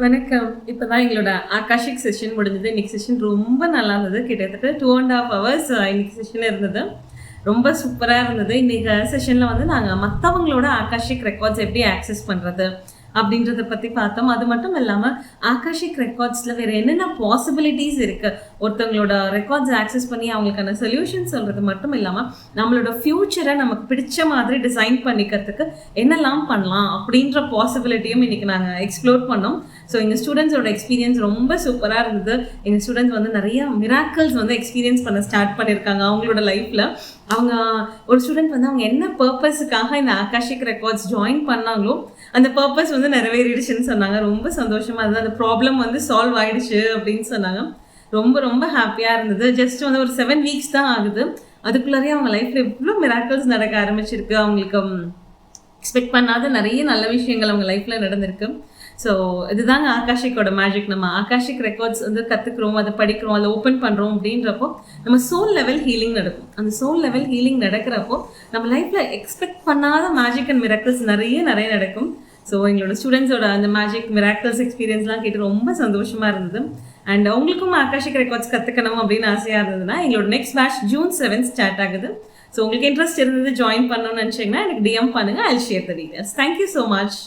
வணக்கம். இப்பதான் எங்களோட ஆகாஷிக் செஷன் முடிஞ்சது. இன்னைக்கு செஷன் ரொம்ப நல்லா இருந்தது. கிட்டத்தட்ட 2 1/2 ஹவர்ஸ் இன்னைக்கு செஷன் இருந்தது. ரொம்ப சூப்பரா இருந்தது. இன்னைக்கு செஷன்ல வந்து நாங்க மத்தவங்களோட ஆகாஷிக் ரெக்கார்ட்ஸ் எப்படி ஆக்சஸ் பண்றது அப்படின்றத பத்தி பார்த்தோம். அது மட்டும் இல்லாம ஆகாஷிக் ரெக்கார்ட்ஸ்ல வேற என்னென்ன பாசிபிலிட்டிஸ் இருக்கு. ஒருத்தவங்களோட ரெக்கார்ட்ஸ் ஆக்சஸ் பண்ணி அவங்களுக்கான சொல்யூஷன் சொல்றது மட்டும் இல்லாம நம்மளோட ஃபியூச்சரை நமக்கு பிடிச்ச மாதிரி டிசைன் பண்ணிக்கிறதுக்கு என்னெல்லாம் பண்ணலாம் அப்படின்ற பாசிபிலிட்டியும் இன்னைக்கு நாங்கள் எக்ஸ்ப்ளோர் பண்ணோம். ஸோ எங்கள் ஸ்டூடெண்ட்ஸோட எக்ஸ்பீரியன்ஸ் ரொம்ப சூப்பராக இருந்தது. எங்கள் ஸ்டூடெண்ட்ஸ் வந்து நிறைய மிராக்கிள்ஸ் வந்து எக்ஸ்பீரியன்ஸ் பண்ண ஸ்டார்ட் பண்ணியிருக்காங்க அவங்களோட லைஃப்பில். அவங்க ஒரு ஸ்டூடெண்ட் வந்து அவங்க என்ன பர்பஸுக்காக இந்த ஆகாஷிக் ரெக்கார்ட்ஸ் ஜாயின் பண்ணாங்களோ அந்த பர்பஸ் வந்து நிறைவேறிடுச்சுன்னு சொன்னாங்க. ரொம்ப சந்தோஷமாக இருந்தது. அந்த ப்ராப்ளம் வந்து சால்வ் ஆயிடுச்சு அப்படின்னு சொன்னாங்க. ரொம்ப ரொம்ப ஹாப்பியாக இருந்தது. ஜஸ்ட் வந்து ஒரு 7 வீக்ஸ் தான் ஆகுது. அதுக்குள்ளாரே அவங்க லைஃப்பில் எவ்வளோ மிராக்கிள்ஸ் நடக்க ஆரம்பிச்சிருக்கு. அவங்களுக்கு எக்ஸ்பெக்ட் பண்ணாத நிறைய நல்ல விஷயங்கள் அவங்க லைஃப்பில் நடந்திருக்கு. ஸோ இதுதாங்க ஆகாஷிக்கோட மேஜிக். நம்ம ஆகாஷிக் ரெக்கார்ட்ஸ் வந்து கற்றுக்குறோம், அதை படிக்கிறோம், அதை ஓப்பன் பண்ணுறோம் அப்படின்றப்போ நம்ம சோல் லெவல் ஹீலிங் நடக்கும். அந்த சோல் லெவல் ஹீலிங் நடக்கிறப்போ நம்ம லைஃப்பில் எக்ஸ்பெக்ட் பண்ணாத மேஜிக் அண்ட் மிராக்கிள்ஸ் நிறைய நடக்கும். ஸோ எங்களோட ஸ்டூடெண்ட்ஸோட அந்த மேஜிக் மிராக்கிள்ஸ் எக்ஸ்பீரியன்ஸ்லாம் கேட்டு ரொம்ப சந்தோஷமாக இருந்தது. அண்ட் உங்களுக்கும் ஆகாஷிக் ரெக்கார்ட்ஸ் கற்றுக்கணும் அப்படின்னு ஆசையாக இருந்ததுன்னா எங்களோட நெக்ஸ்ட் பேட்ச் June 7 ஸ்டார்ட் ஆகுது. ஸோ உங்களுக்கு இன்ட்ரெஸ்ட் இருந்தது ஜாயின் பண்ணணும்னு நினச்சிங்கன்னா எனக்கு டிஎம் பண்ணுங்கள். I will share the details. Thank you so much.